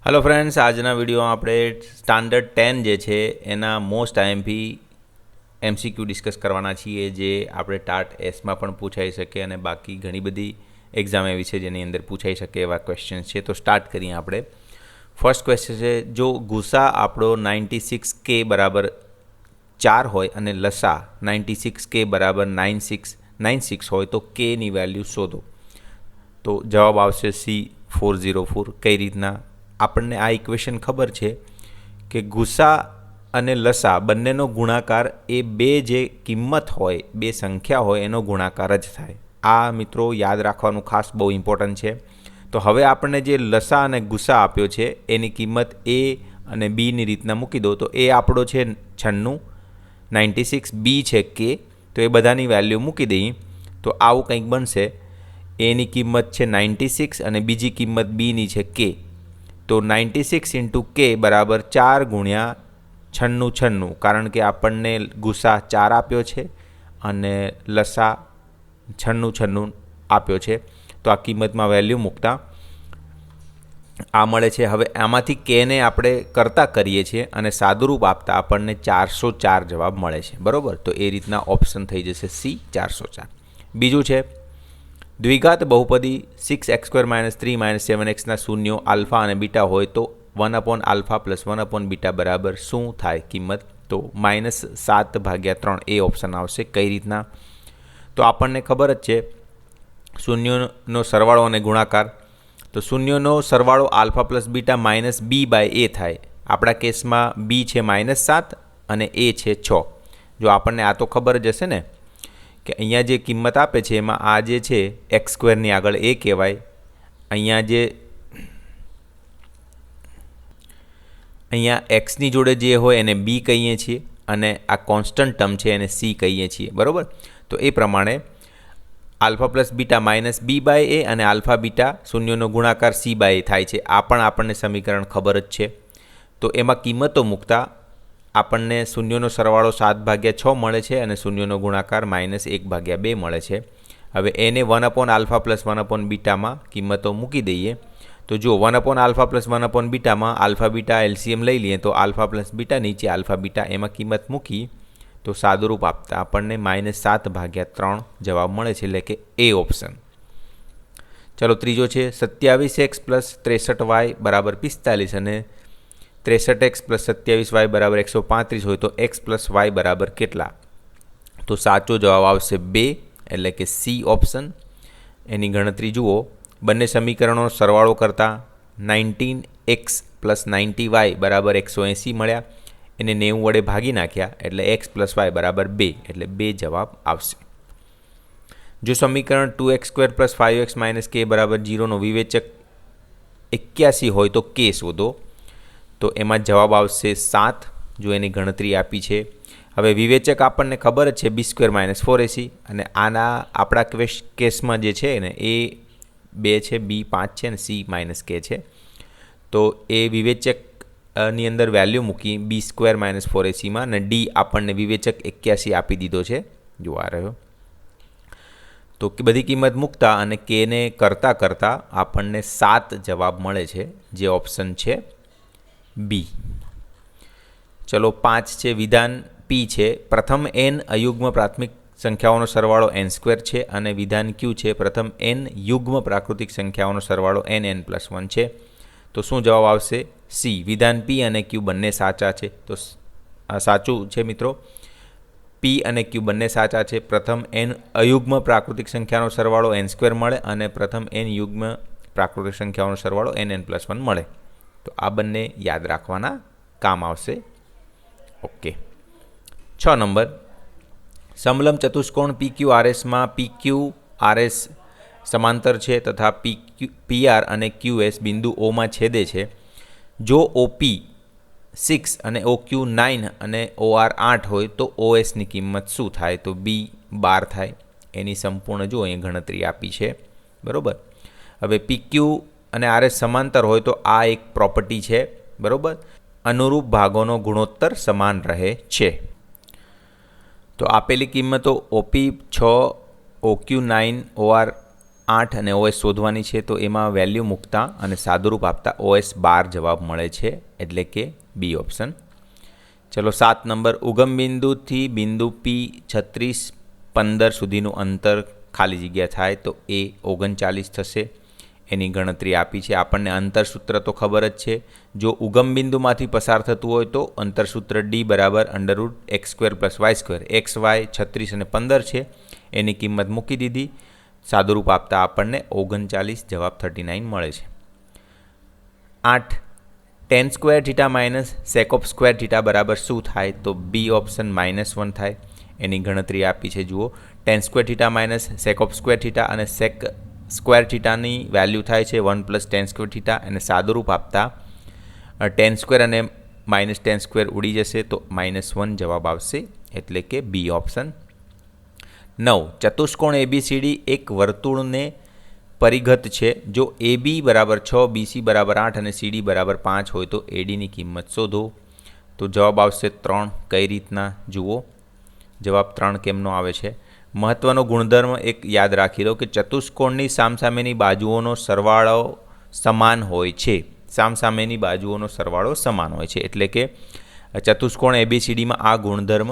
Hello friends, આજના વિડીયોમાં આપણે સ્ટાન્ડર્ડ 10 જે છે એના મોસ્ટ આઈએમપી એમસીક્યુ ડિસ્કસ કરવાના છીએ, જે આપણે ટાટ એસમાં પણ પૂછાઈ શકે અને બાકી ઘણી બધી એક્ઝામ એવી છે જેની અંદર પૂછાઈ શકે એવા ક્વેશ્ચન્સ છે. તો સ્ટાર્ટ કરીએ આપણે. ફર્સ્ટ ક્વેશ્ચન છે, જો ગુસા આપણો 96K બરાબર 4 હોય અને લસા 96K બરાબર 9696 હોય તો Kની વેલ્યુ શોધો. તો જવાબ આવશે C404. કઈ રીતના? આપણને આ ઇક્વેશન ખબર છે કે ગુસા અને લસા બંનેનો ગુણાકાર એ બે જે કિંમત હોય, બે સંખ્યા હોય એનો ગુણાકાર જ થાય. આ મિત્રો યાદ રાખવાનું ખાસ બહુ ઇમ્પોર્ટન્ટ છે. તો હવે આપણને જે લસા અને ગુસા આપ્યો છે એની કિંમત એ અને બીની રીતના મૂકી દો. તો એ આપણો છે 96, 96, બી છે કે, તો એ બધાની વેલ્યુ મૂકી દઈએ તો આવું કંઈક બનશે. એની કિંમત છે 96 અને બીજી કિંમત બીની છે કે. તો 96 ઇન્ટુ કે બરાબર 4 ગુણ્યા 96, કારણ કે આપણને ગુસા 4 આપ્યો છે અને લસા 96 આપ્યો છે. તો આ કિંમતમાં વેલ્યુ મૂકતા આ મળે છે. હવે આમાંથી કેને આપણે કરતા કરીએ છીએ અને સાદુરૂપ આપતા આપણને 404 જવાબ મળે છે, બરાબર. તો એ રીતના ઓપ્શન થઈ જશે સી 404. બીજું છે, દ્વિઘાત બહુપદી 6x² - 3 - 7x ના શૂન્યો આલ્ફા અને બીટા હોય તો 1/α + 1/β બરાબર શું થાય કિંમત? તો -7/3 એ ઓપ્શન આવશે. કઈ રીતના? તો આપણને ખબર જ છે શૂન્યોનો સરવાળો અને ગુણાકાર. તો શૂન્યોનો સરવાળો આલ્ફા + બીટા -b/a થાય. આપણા કેસમાં b છે -7 અને a છે 6. જો આપણને આ તો ખબર જ હશે ને કે અહીંયા જે કિંમત આપે છે એમાં આ જે છે x² ની આગળ a કહેવાય. અહીંયા એક્સની જોડે જે હોય એને b કહીએ છીએ અને આ કોન્સ્ટન્ટ ટર્મ છે એને c કહીએ છીએ, બરાબર. તો એ પ્રમાણે આલ્ફા + બીટા -b/a અને આલ્ફા બીટા શૂન્યનો ગુણાકાર c/a થાય છે. આ પણ આપણને સમીકરણ ખબર જ છે. તો એમાં કિંમતો મૂકતા આપણને શૂન્યનો સરવાળો 7/6 મળે છે અને શૂન્યનો ગુણાકાર -1/2 મળે છે. હવે એને 1/α + 1/βમાં કિંમતો મૂકી દઈએ. તો જો 1/α + 1/βમાં આલ્ફા બીટા એલસીએમ લઈ લઈએ તો આલ્ફા + બીટા નીચે આલ્ફા બીટા એમાં કિંમત મૂકી તો સાદુરૂપ આપતા આપણને -7/3 જવાબ મળે છે, એટલે કે એ ઓપ્શન. ચલો ત્રીજો છે, 27x + 63y બરાબર 45 અને 63x + 27y બરાબર 135 હોય તો x + y બરાબર કેટલા? તો સાચો જવાબ આવશે 2, એટલે કે સી ઓપ્શન. એની ગણતરી જુઓ. બંને સમીકરણો સરવાળો કરતા 19x + 90y બરાબર 180 મળ્યા. એને 90 વડે ભાગી નાખ્યા એટલે x + y બરાબર 2, એટલે 2 જવાબ આવશે. જો સમીકરણ 2x² + 5x - k બરાબર 0નો વિવેચક 81 હોય તો k શોધો. તો એમાં જવાબ આવશે 7, જો એની ગણતરી આપી છે. હવે વિવેચક આપણને ખબર જ છે b² - 4ac અને આના આપણા કેસમાં જે છે ને એ 2 છે, b 5 છે અને c - k છે. તો એ વિવેચકની અંદર વેલ્યુ મૂકી b² - 4acમાં અને d આપણને વિવેચક 81 આપી દીધો છે, જો આ રહ્યો. તો બધી કિંમત મૂકતા અને કેને કરતા આપણને 7 જવાબ મળે છે, જે ઓપ્શન છે બી. ચલો 5 છે, વિધાન પી છે. પ્રથમ n અયુગ્મ પ્રાથમિક સંખ્યાઓનો સરવાળો n² છે અને વિધાન ક્યુ છે પ્રથમ n યુગ્મ પ્રાકૃતિક સંખ્યાઓનો સરવાળો nn + 1 છે. તો શું જવાબ આવશે? સી. વિધાન પી અને ક્યુ બંને સાચા છે. તો આ સાચું છે મિત્રો. પી અને ક્યુ બંને સાચા છે. પ્રથમ n અયુગ્મ પ્રાકૃતિક સંખ્યાનો સરવાળો n² મળે અને પ્રથમ n યુગ્મ પ્રાકૃતિક સંખ્યાઓનો સરવાળો nn + 1 મળે. તો આ બંને યાદ રાખવાના કામ આવશે. ઓકે. 6 નંબર, સમલંબ ચતુષ્કોણ PQRSમાં PQRS સમાંતર છે તથા PR અને QS બિંદુ ઓમાં છેદે છે. જો OP 6 અને OQ 9 અને OR 8 હોય તો OSની કિંમત શું થાય? તો B 12 થાય. એની સંપૂર્ણ જો અહીં ગણતરી આપી છે, બરાબર. હવે PQ અને RS સમાંતર હોય તો આ એક પ્રોપર્ટી છે, બરાબર. અનુરૂપ ભાગોનો ગુણોત્તર સમાન રહે છે. તો આપેલી કિંમતો OP 6, OQ 9, OR 8 અને OS શોધવાની છે, તો એમાં વેલ્યુ મૂકતા અને સાદુરૂપ આપતા OS 12 જવાબ મળે છે, એટલે કે બી ઓપ્શન. ચલો 7 નંબર, ઉગમ બિંદુથી બિંદુ P 36, 15 સુધીનું અંતર ખાલી જગ્યા થાય તો એ 39 થશે. એની ગણતરી આપી છે. આપણને અંતરસૂત્ર તો ખબર જ છે. જો ઉગમ બિંદુમાંથી પસાર થતું હોય તો અંતરસૂત્ર D બરાબર √x² + y². x, y 36 અને 15 છે, એની કિંમત મૂકી દીધી. સાદુરૂપ આપતા આપણને 39 જવાબ 39 મળે છે. 8 tan² θ - sec² θ બરાબર શું થાય? તો બી ઓપ્શન -1 થાય. એની ગણતરી આપી છે. જુઓ, tan² θ - sec² θ અને sec² θની વેલ્યુ થાય છે 1 + tan² θ, અને સાદુરૂપ આપતા tan² અને -tan² ઉડી જશે તો -1 જવાબ આવશે, એટલે કે બી ઓપ્શન. 9 ચતુષ્કોણ ABCD એક વર્તુળને પરિઘત છે. જો AB બરાબર 6, BC બરાબર 8 અને CD બરાબર 5 હોય તો ADની કિંમત શોધો. તો જવાબ આવશે 3. કઈ રીતના? જુઓ, જવાબ 3 કેમનો આવે છે? મહત્વનો ગુણધર્મ એક યાદ રાખી લો કે ચતુષ્કોણની સામસામેની બાજુઓનો સરવાળો સમાન હોય છે. સામસામેની બાજુઓનો સરવાળો સમાન હોય છે, એટલે કે ચતુષ્કોણ ABCDમાં આ ગુણધર્મ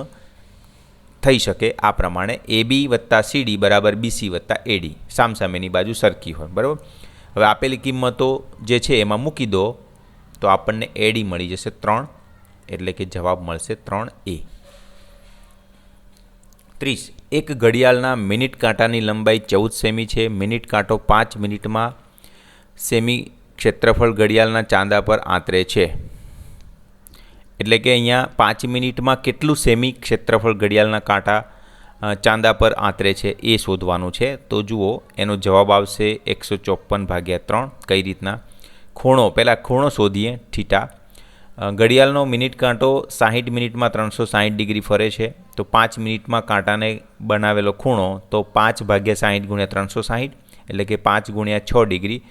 થઈ શકે આ પ્રમાણે: AB + CD = BC + AD. સામસામેની બાજુ સરખી હોય, બરાબર. હવે આપેલી કિંમતો જે છે એમાં મૂકી દો તો આપણને AD મળી જશે 3, એટલે કે જવાબ મળશે 3A. 30 એક ઘડિયાળના મિનિટ કાંટાની લંબાઈ 14 સેમી છે. મિનિટ કાંટો 5 મિનિટમાં સેમી ક્ષેત્રફળ ઘડિયાળના ચાંદા પર આંતરે છે. એટલે કે અહીંયા 5 મિનિટમાં કેટલું સેમી ક્ષેત્રફળ ઘડિયાળના કાંટા ચાંદા પર આંતરે છે એ શોધવાનું છે. તો જુઓ, એનો જવાબ આવશે 154/3. કઈ રીતના? ખૂણો, પહેલાં ખૂણો શોધીએ, થીટા. ઘડિયાળનો મિનિટ કાંટો 60 મિનિટમાં 360 ડિગ્રી ફરે છે. તો 5 મિનિટમાં કાંટાને બનાવેલો ખૂણો તો 5/60 × 360, એટલે કે 5 × 6 ડિગ્રી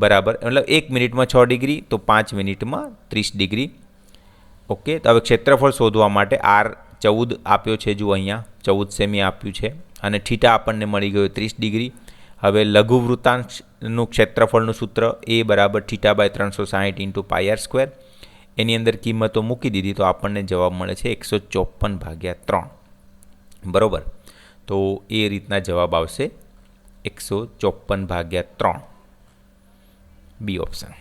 બરાબર, મતલબ 1 મિનિટમાં 6 ડિગ્રી, તો 5 મિનિટમાં 30 ડિગ્રી. ઓકે. તો હવે ક્ષેત્રફળ શોધવા માટે R14 આપ્યો છે. જુઓ, અહીંયા 14 સેમી આપ્યું છે, અને થીટા આપણને મળી ગયો 30 ડિગ્રી. હવે લઘુવૃત્તાંશનું ક્ષેત્રફળનું સૂત્ર A = θ/360 × πr². એની અંદર કિંમતો મૂકી દીધી તો આપણને જવાબ મળે છે 154/3. બરાબર. તો એ રીતના જવાબ આવશે 154/3, બી ઓપ્શન.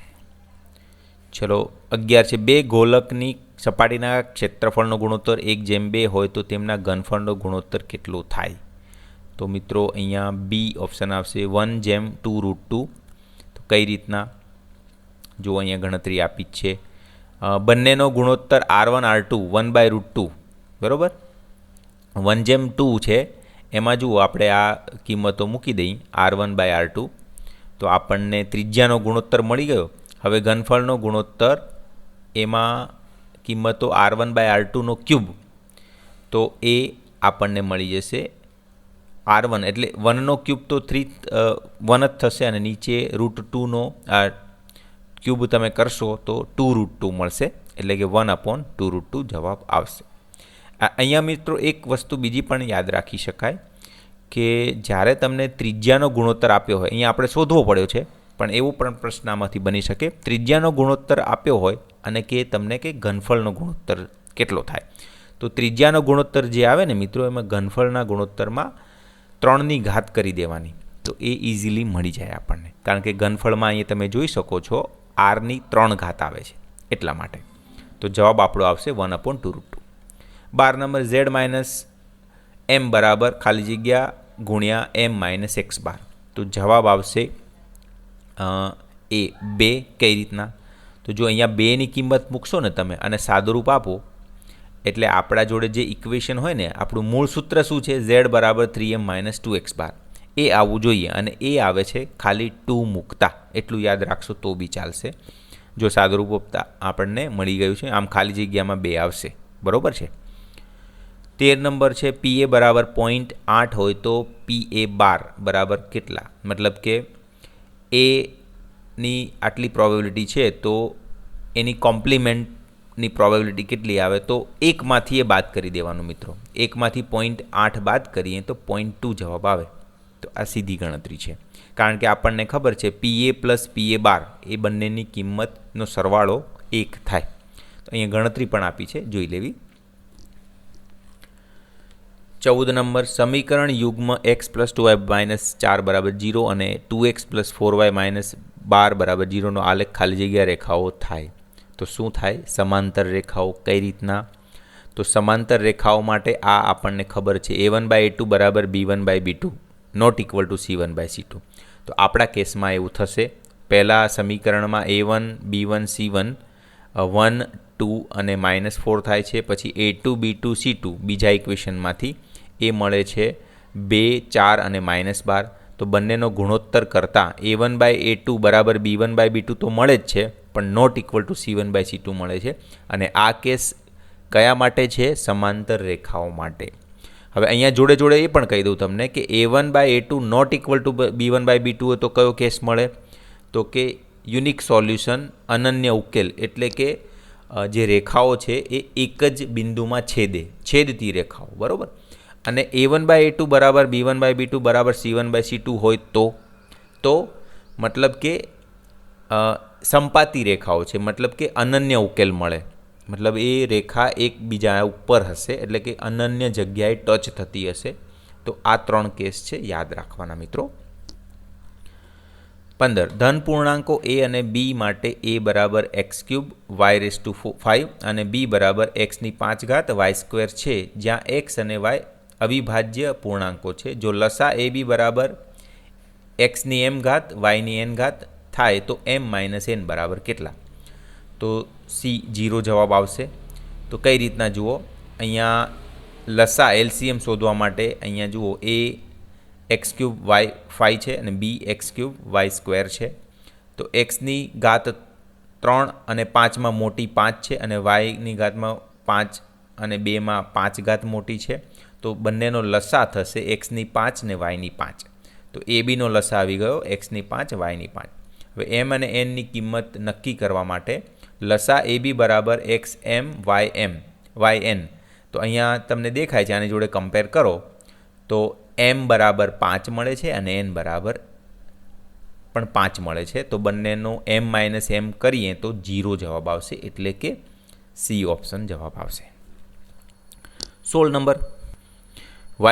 ચલો 11 છે, બે ગોલકની સપાટીના ક્ષેત્રફળનો ગુણોત્તર 1/2 હોય તો તેમના ઘનફળનો ગુણોત્તર કેટલો થાય? તો મિત્રો અહીંયા બી ઓપ્શન આવશે 1/2√2. તો કઈ રીતના? જો અહીંયા ગણતરી આપી જ છે. બંનેનો ગુણોત્તર R1 R2 1/√2, બરાબર. 1/2 છે, એમાં જુઓ આપણે આ કિંમતો મૂકી દઈએ R1/R2, તો આપણને ત્રિજ્યાનો ગુણોત્તર મળી ગયો. હવે ઘનફળનો ગુણોત્તર, એમાં કિંમતો R1/R2 ક્યુબ, તો એ આપણને મળી જશે R1, એટલે 1 ક્યુબ તો 1 જ થશે, અને નીચે √2 ક્યુબ તમે કરશો તો 2√2 મળશે, એટલે કે 1/2√2 જવાબ આવશે. અહીંયા મિત્રો એક વસ્તુ બીજી પણ યાદ રાખી શકાય કે જ્યારે તમને ત્રિજ્યાનો ગુણોત્તર આપ્યો હોય, અહીંયા આપણે શોધવો પડ્યો છે, પણ એવો પણ પ્રશ્ન આમાંથી બની શકે. ત્રિજ્યાનો ગુણોત્તર આપ્યો હોય અને કે તમને કે ઘનફળનો ગુણોત્તર કેટલો થાય, તો ત્રિજ્યાનો ગુણોત્તર જે આવે ને મિત્રો, એમાં ઘનફળના ગુણોત્તરમાં 3ની ઘાત કરી દેવાની, તો એ ઇઝીલી મળી જાય આપણને, કારણ કે ઘનફળમાં અહીંયા તમે જોઈ શકો છો R ની 3 ઘાત આવે છે, એટલા માટે. તો જવાબ આપણો આવશે 1/2√2. 12 નંબર, Z - M બરાબર ખાલી જગ્યા ગુણ્યા M - x બાર. તો જવાબ આવશે એ 2. કઈ રીતના? તો જો અહીંયા 2ની કિંમત મૂકશો ને તમે અને સાદુરૂપ આપો, એટલે આપણા જોડે જે ઇક્વેશન હોય ને, આપણું મૂળ સૂત્ર શું છે? Z = 3m - 2x બાર. એ આવવું જોઈએ, અને એ આવે છે ખાલી 2 મૂકતા. એટલું યાદ રાખશો તો બી ચાલશે. જો સાદુરૂપ આપતા આપણને મળી ગયું છે, આમ ખાલી જગ્યામાં 2 આવશે, બરાબર છે. 13 નંબર છે, PA = 0.8 હોય તો PA બરાબર કેટલા? મતલબ કે એની આટલી પ્રોબેબિલિટી છે, તો એની કોમ્પ્લિમેન્ટની પ્રોબેબિલિટી કેટલી આવે? તો 1માંથી એ બાદ કરી દેવાનું મિત્રો. 1માંથી 0.8 બાદ કરીએ તો 0.2 જવાબ આવે. તો આ સીધી ગણતરી છે, કારણ કે આપણને ખબર છે PA પ્લસ PA એ બંનેની કિંમતનો સરવાળો 1 થાય. તો અહીંયા ગણતરી પણ આપી છે, જોઈ લેવી. 14 નંબર, સમીકરણ યુગ્મ x પ્લસ 2y માઇનસ 4 બરાબર 0 અને 2x પ્લસ 4y માઇનસ 12 બરાબર 0નો આલેખ ખાલી જગ્યા રેખાઓ થાય. તો શું થાય? સમાંતર રેખાઓ. કઈ રીતના? તો સમાંતર રેખાઓ માટે આ આપણને ખબર છે a1/a2 બરાબર b1/b2 not equal to c1/c2. તો આપણા કેસમાં એવું થશે, પહેલાં સમીકરણમાં a1 b1 c1 1 2 અને -4 થાય છે, પછી a2 b2 c2 બીજા ઇક્વેશનમાંથી એ મળે છે 2 4 અને -12. તો બંનેનો ગુણોત્તર કરતાં a1/a2 બરાબર b1/b2 તો મળે જ છે, પણ નોટ ઇક્વલ ટુ c1/c2 મળે છે. અને આ કેસ કયા માટે છે? સમાંતર રેખાઓ માટે. હવે અહીંયા જોડે જોડે એ પણ કહી દઉં તમને કે a1/a2 not equal to b1/b2 હોય તો કયો કેસ મળે? તો કે યુનિક સોલ્યુશન, અનન્ય ઉકેલ, એટલે કે જે રેખાઓ છે એ એક જ બિંદુમાં છેદતી રેખાઓ, બરાબર. અને a1/a2 બરાબર b1/b2 બરાબર c1/c2 હોય તો મતલબ કે સંપાતી રેખાઓ છે, મતલબ કે અનન્ય ઉકેલ મળે, મતલબ એ રેખા એકબીજા ઉપર હશે, એટલે કે અનન્ય જગ્યાએ ટચ થતી હશે. તો આ 3 કેસ છે, યાદ રાખવાના મિત્રો. 15, ધન પૂર્ણાંકો a અને b માટે a બરાબર x³ y⁵ અને b બરાબર x⁵ y² છે, જ્યાં x અને y અવિભાજ્ય પૂર્ણાંકો છે. જો લસા ab બરાબર x⁴ y⁴ થાય તો m - n બરાબર કેટલા? તો C 0 જવાબ આવશે. તો કઈ રીતના જુઓ, અહીંયા લસા LCM શોધવા માટે અહીંયા જુઓ a x³ y⁵ છે અને b x³ y² છે. તો x⁵ 3 અને 5માં મોટી 5 છે અને y⁵ 5 અને 2માં 5 મોટી છે. તો બંનેનો લસા થશે x⁵ ને y⁵. તો ABનો લસા આવી ગયો x⁵ y⁵. હવે m અને n ની કિંમત નક્કી કરવા માટે લસા AB બરાબર xm yn. તો અહીંયા તમને દેખાય છે, આની જોડે કમ્પેર કરો તો m બરાબર 5 મળે છે અને n બરાબર પણ 5 મળે છે. તો બંનેનો m - m કરીએ તો 0 જવાબ આવશે, એટલે કે C ઓપ્શન જવાબ આવશે. 16 નંબર,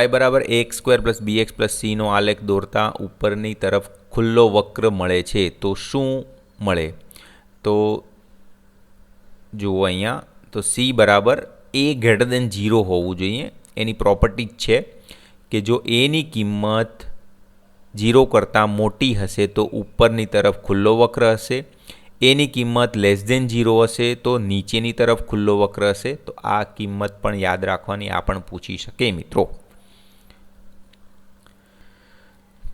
y બરાબર ax² plus bx plus c નો આલેખ દોરતા ઉપરની તરફ ખુલ્લો વક્ર મળે છે, તો શું મળે? તો જુઓ અહીંયા, તો C બરાબર a 0 હોવું જોઈએ. એની પ્રોપર્ટી જ છે કે જો એની કિંમત 0 કરતાં મોટી હશે તો ઉપરની તરફ ખુલ્લો વક્ર હશે, એની કિંમત <0 હશે તો નીચેની તરફ ખુલ્લો વક્ર હશે. તો આ કિંમત પણ યાદ રાખવાની, આ પણ પૂછી શકે મિત્રો.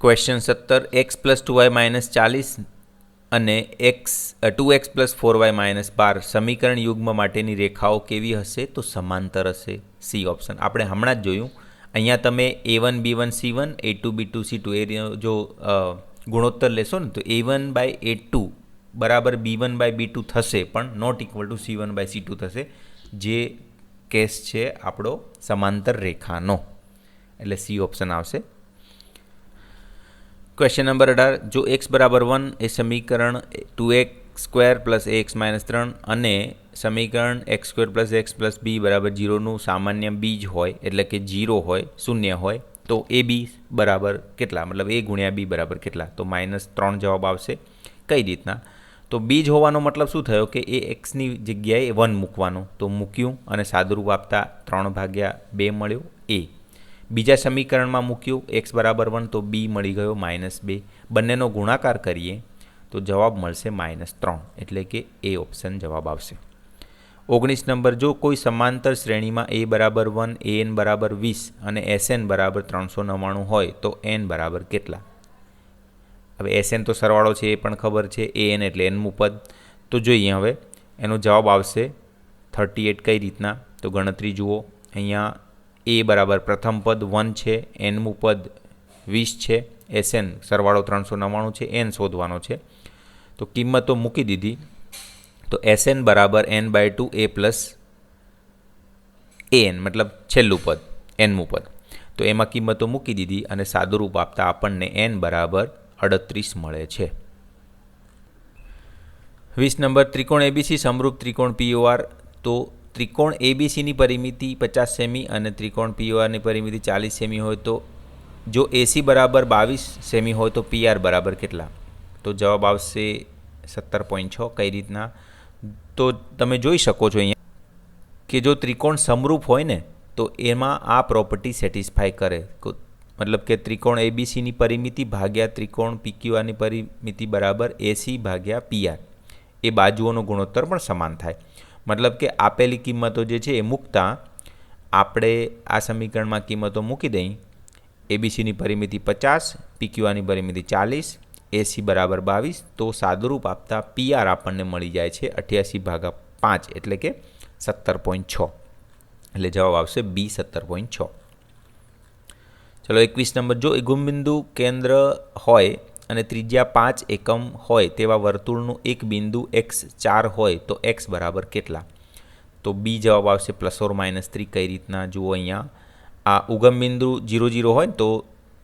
Question 17, x plus 2y minus 40 અને 2x પ્લસ 4y માઇનસ 12 સમીકરણ યુગ્મ માટેની રેખાઓ કેવી હશે? તો સમાંતર હશે. C ઓપ્શન આપણે હમણાં જ જોયું. અહીંયા તમે a1 b1 c1 a2 b2 c2 એ જો ગુણોત્તર લેશો ને તો a1/a2 બરાબર b1/b2 થશે, પણ નોટ ઇક્વલ ટુ c1/c2 થશે, જે કેસ છે આપણો સમાંતર રેખાનો, એટલે C ઓપ્શન આવશે. ક્વેશ્ચન નંબર 18, જો x બરાબર 1 એ સમીકરણ 2x² પ્લસ ax માઇનસ 3 અને સમીકરણ x² plus x plus b બરાબર 0નું સામાન્ય બીજ હોય, એટલે કે 0 હોય, શૂન્ય હોય, તો AB બરાબર કેટલા? મતલબ a ગુણ્યા b બરાબર કેટલા? તો -3 જવાબ આવશે. કઈ રીતના? તો બીજ હોવાનો મતલબ શું થયો કે એ એક્સની જગ્યાએ 1 મૂકવાનું, તો મૂક્યું અને સાદુરૂપ આપતા 3/2 મળ્યું a. બીજા સમીકરણમાં મૂક્યું x બરાબર 1 તો b મળી ગયો -2. બંનેનો ગુણાકાર કરીએ તો જવાબ મળશે -3, એટલે કે A ઓપ્શન જવાબ આવશે. 19 નંબર, જો કોઈ સમાંતર શ્રેણીમાં a બરાબર 1, an બરાબર 20 અને sn બરાબર 399 હોય તો n બરાબર કેટલા? હવે sn તો સરવાળો છે એ પણ ખબર છે, an એટલે nમું પદ. તો જોઈએ હવે એનો જવાબ આવશે 38. કઈ રીતના? તો ગણતરી જુઓ, અહીંયા a બરાબર પ્રથમ પદ 1 છે, nમું પદ 20 છે, sn સરવાળો 399 છે, n શોધવાનો છે. તો કિંમતો મૂકી દીધી, તો sn બરાબર n/2 a પ્લસ an, મતલબ છેલ્લું પદ nમું પદ. તો એમાં કિંમતો મૂકી દીધી અને સાદુરૂપ આપતા આપણને n બરાબર 38 મળે છે. 20 નંબર, ત્રિકોણ એબીસી સમરૂપ ત્રિકોણ પીઓઆર. તો ત્રિકોણ એબીસીની પરિમિતિ 50 સેમી અને ત્રિકોણ પીઓઆરની પરિમિતિ 40 સેમી હોય તો જો એસી બરાબર 22 સેમી હોય તો પીઆર બરાબર કેટલા? તો જવાબ આવશે 17.6. કઈ રીતના? તો તમે જોઈ શકો છો અહીંયા કે જો ત્રિકોણ સમરૂપ હોય ને તો એમાં આ પ્રોપર્ટી સેટિસ્ફાય કરે. મતલબ કે ત્રિકોણ એબીસીની પરિમિતિ ભાગ્યા ત્રિકોણ પીક્યુઆરની પરિમિતિ બરાબર એસી ભાગ્યા પીઆર. એ બાજુઓનો ગુણોત્તર પણ સમાન થાય. મતલબ કે આપેલી કિંમતો જે છે એ મૂકતા આપણે આ સમીકરણમાં કિંમતો મૂકી દઈ. એબીસીની પરિમિતિ 50, પીક્યુઆરની પરિમિતિ 40, એસી બરાબર 22, તો સાદુરૂપ આપતા પીઆર આપણને મળી જાય છે 88/5 એટલે કે 17.6. એટલે જવાબ આવશે બી 17.6. ચલો 21 નંબર, જો ગુણબિંદુ કેન્દ્ર હોય અને ત્રિજ્યા 5 એકમ હોય તેવા વર્તુળનું એક બિંદુ x4 હોય તો x બરાબર કેટલા? તો બી જવાબ આવશે ±3. કઈ રીતના? જુઓ અહીંયા આ ઉગમ બિંદુ 0 0 હોય તો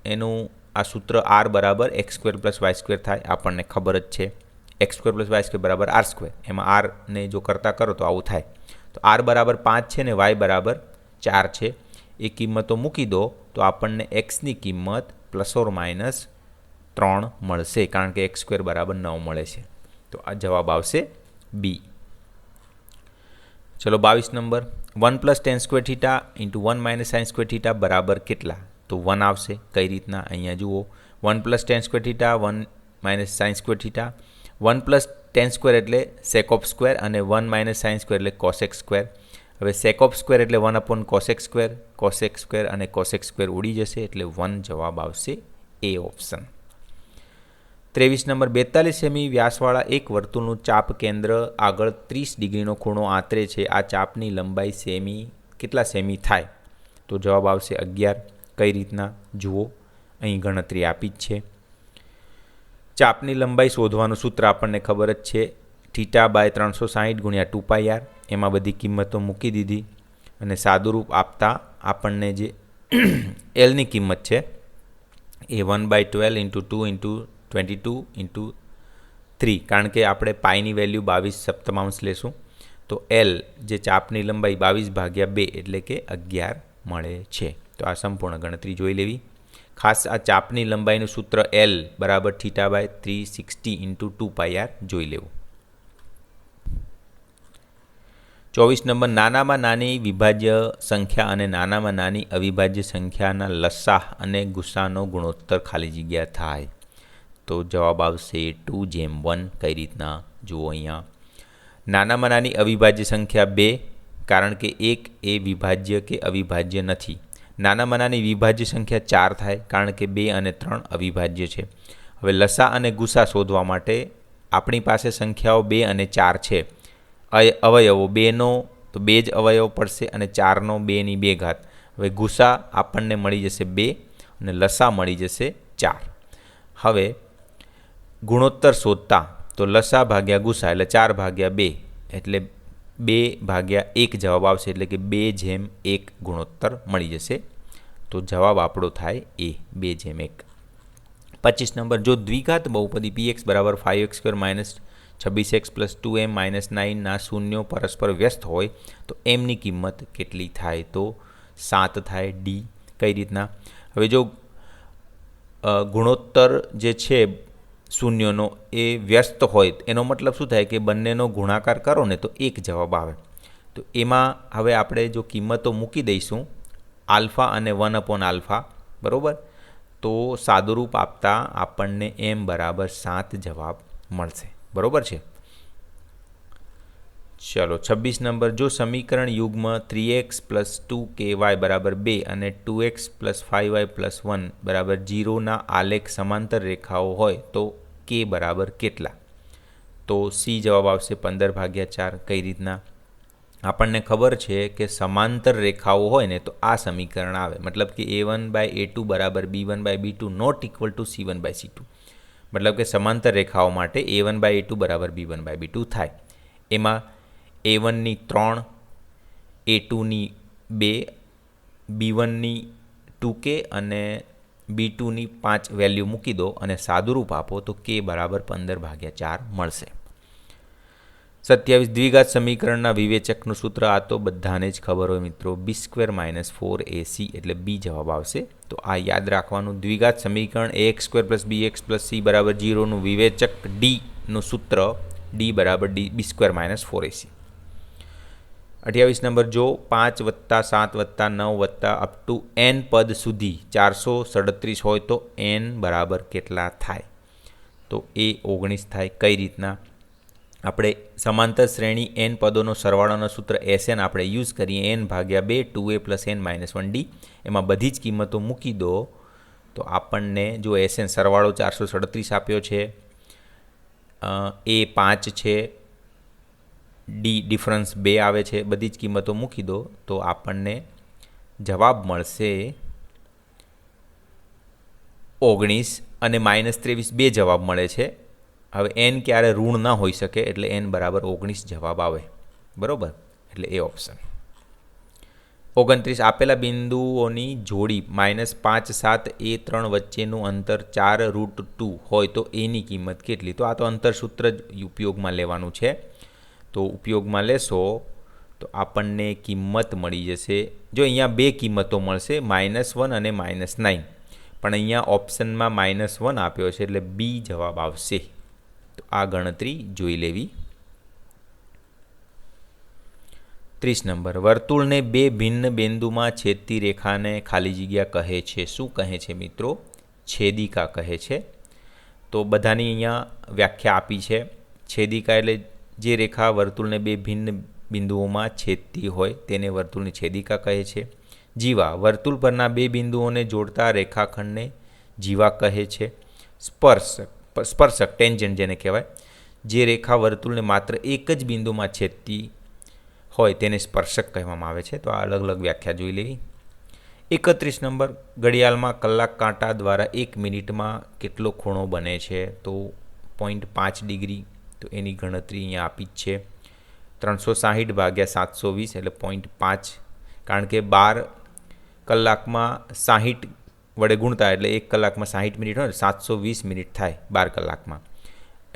એનું આ સૂત્ર r બરાબર x² + y² થાય. આપણને ખબર જ છે x² + y² બરાબર r². એમાં r ને જો કરતા કરો તો આવું થાય. તો r બરાબર 5 છે ને y બરાબર 4 છે. એ કિંમતો મૂકી દો તો આપણને xની કિંમત ±3 મળશે, કારણ કે x² બરાબર 9 મળે છે. તો આ જવાબ આવશે બી. ચલો 22 નંબર, 1 + tan² θ × 1 - sin² θ બરાબર કેટલા? તો 1 આવશે. કઈ રીતના? અહીંયા જુઓ 1 + tan² θ 1 - sin² θ. 1 + tan² એટલે sec² અને 1 - sin² એટલે cosec². હવે sec² એટલે 1/cosec², cosec² અને cosec² ઉડી જશે એટલે 1 જવાબ આવશે એ ઓપ્શન. 23 નંબર, 42 સેમી વ્યાસવાળા એક વર્તુળનું ચાપ કેન્દ્ર આગળ 30 ડિગ્રીનો ખૂણો આંતરે છે. આ ચાપની લંબાઈ કેટલા સેમી થાય? તો જવાબ આવશે 11. કઈ રીતના? જુઓ અહીં ગણતરી આપી જ છે. ચાપની લંબાઈ શોધવાનું સૂત્ર આપણને ખબર જ છે, θ/360 × 2πr. એમાં બધી કિંમતો મૂકી દીધી અને સાદુરૂપ આપતા આપણને જે એલની કિંમત છે એ 1/12 × 2 × 22 × 3, કારણ કે આપણે પાઈની વેલ્યુ 22/7 લેશું. તો એલ જે ચાપની લંબાઈ 22/2 એટલે કે 11 મળે છે. તો આ સંપૂર્ણ ગણતરી જોઈ લેવી. ખાસ આ ચાપની લંબાઈનું સૂત્ર એલ બરાબર θ/360 × 2πr જોઈ લેવું. 24 નંબર, નાનામાં નાની વિભાજ્ય સંખ્યા અને નાનામાં નાની અવિભાજ્ય સંખ્યાના લસાઅ અને ગુસાઅનો ગુણોત્તર ખાલી જગ્યા થાય. તો જવાબ આવશે 2:1. કઈ રીતના? જુઓ અહીંયા નાનામાં નાની અવિભાજ્ય સંખ્યા 2, કારણ કે 1 એ વિભાજ્ય કે અવિભાજ્ય નથી. નાનામાં નાની વિભાજ્ય સંખ્યા 4 થાય, કારણ કે 2 અને 3 અવિભાજ્ય છે. હવે લસાઅ અને ગુસાઅ શોધવા માટે આપણી પાસે સંખ્યાઓ 2 અને 4 છે. અવયવો 2નો તો 2 જ અવયવ પડશે અને 4નો 2/2 ઘાત. હવે ગુસાઅ આપણને મળી જશે 2 અને લસાઅ મળી જશે 4. હવે ગુણોત્તર શોધતા તો લસાઅ ભાગ્યા ગુસાઅ એટલે 4/2 એટલે 2/1 જવાબ આવશે, એટલે કે 2:1 ગુણોત્તર મળી જશે. તો જવાબ આપણો થાય એ 2:1. 25 નંબર, જો દ્વિઘાત બહુપદી px બરાબર 5x² - 26x + 2m - 9 ના શૂન્યો પરસ્પર વ્યસ્ત હોય તો mની કિંમત કેટલી થાય? તો 7 થાય. ડી. કઈ રીતના? હવે જો ગુણોત્તર જે છે શૂન્યનો એ વ્યસ્ત હોય એનો મતલબ શું થાય કે બંનેનો ગુણાકાર કરો ને તો 1 જવાબ આવે. તો એમાં હવે આપણે જો કિંમતો મૂકી દઈશું આલ્ફા અને 1/α, બરાબર, તો સાદુરૂપ આપતા આપણને m બરાબર 7 જવાબ મળશે. બરાબર છે. ચલો 26 નંબર, જો સમીકરણ યુગ્મ 3x + 2ky બરાબર 2 અને 2x + 5y + 1 બરાબર 0 ના આલેખ સમાંતર રેખાઓ હોય તો k બરાબર કેટલા? તો સી જવાબ આવશે 15/4. કઈ રીતના? આપણને ખબર છે કે સમાંતર રેખાઓ હોય ને તો આ સમીકરણ આવે, મતલબ કે a1/a2 બરાબર b1/b2 not equal to c1/c2. મતલબ કે સમાંતર રેખાઓ માટે a1/a2 બરાબર b1/b2 થાય. એમાં a1ની 3, a2ની 2, b1ની B2K અને B2ની 5 વેલ્યુ મૂકી દો અને સાદુરૂપ આપો તો K બરાબર 15/4 મળશે. 27 દ્વિઘાત સમીકરણના વિવેચકનું સૂત્ર આ તો બધાને જ ખબર હોય મિત્રો, B² - 4AC એટલે B જવાબ આવશે. તો આ યાદ રાખવાનું, દ્વિઘાત સમીકરણ AX² + BX + C = 0નું વિવેચક Dનું સૂત્ર D બરાબર B² - 4AC. 28 નંબર, જો 5 + 7 + 9 + અપ ટુ n પદ સુધી 437 હોય તો n બરાબર કેટલા થાય? તો એ 19 થાય. કઈ રીતના? આપણે સમાંતર શ્રેણી n પદોનો સરવાળાનો સૂત્ર SN આપણે યુઝ કરીએ, n/2 2a + n - 1d. એમાં બધી જ કિંમતો મૂકી દો તો આપણને જો SN સરવાળો 437 આપ્યો છે, a 5 છે, d ડિફરન્સ 2 આવે છે, બધી જ કિંમતો મૂકી દો તો આપણને જવાબ મળશે 19 અને -23 બે જવાબ મળે છે. હવે n ક્યારે ઋણ ના હોઈ શકે એટલે n બરાબર 19 જવાબ આવે. બરાબર, એટલે એ ઓપ્શન. 29, આપેલા બિંદુઓની જોડી -5 7 a3 વચ્ચેનું અંતર 4√2 હોય તો એની કિંમત કેટલી? તો આ તો અંતર સૂત્ર જ ઉપયોગમાં લેવાનું છે. તો ઉપયોગમાં લેશો તો આપણને કિંમત મળી જશે, જો અહીંયા બે કિંમતો મળશે, -1 અને -9, પણ અહીંયા ઓપ્શનમાં -1 આપ્યો છે એટલે B જવાબ આવશે. તો આ ગણતરી જોઈ લેવી. 30 નંબર, વર્તુળને બે ભિન્ન બિંદુમાં છેદતી રેખાને ખાલી જગ્યા કહે છે. શું કહે છે મિત્રો? છેદિકા કહે છે. તો બધાની અહીંયા વ્યાખ્યા આપી છે. છેદિકા એટલે જે રેખા વર્તુળને બે ભિન્ન બિંદુઓમાં છેદતી હોય તેને વર્તુળની છેદિકા કહે છે. જીવા, વર્તુળ પરના બે બિંદુઓને જોડતા રેખાખંડને જીવા કહે છે. સ્પર્શક ટેન્જન્ટ જેને કહેવાય, જે રેખા વર્તુળને માત્ર એક જ બિંદુમાં છેદતી હોય તેને સ્પર્શક કહેવામાં આવે છે. તો આ અલગ અલગ વ્યાખ્યા જોઈ લેવી. 31 નંબર, ઘડિયાળમાં કલાક કાંટા દ્વારા 1 મિનિટમાં કેટલો ખૂણો બને છે? તો 0.5 ડિગ્રી. તો એની ગણતરી અહીંયા આપી જ છે, 360 / 720 એટલે 0.5, કારણ કે 12 કલાકમાં 60 વડે ગુણતા એટલે 1 કલાકમાં 60 મિનિટ હોય, 720 મિનિટ થાય 12 કલાકમાં,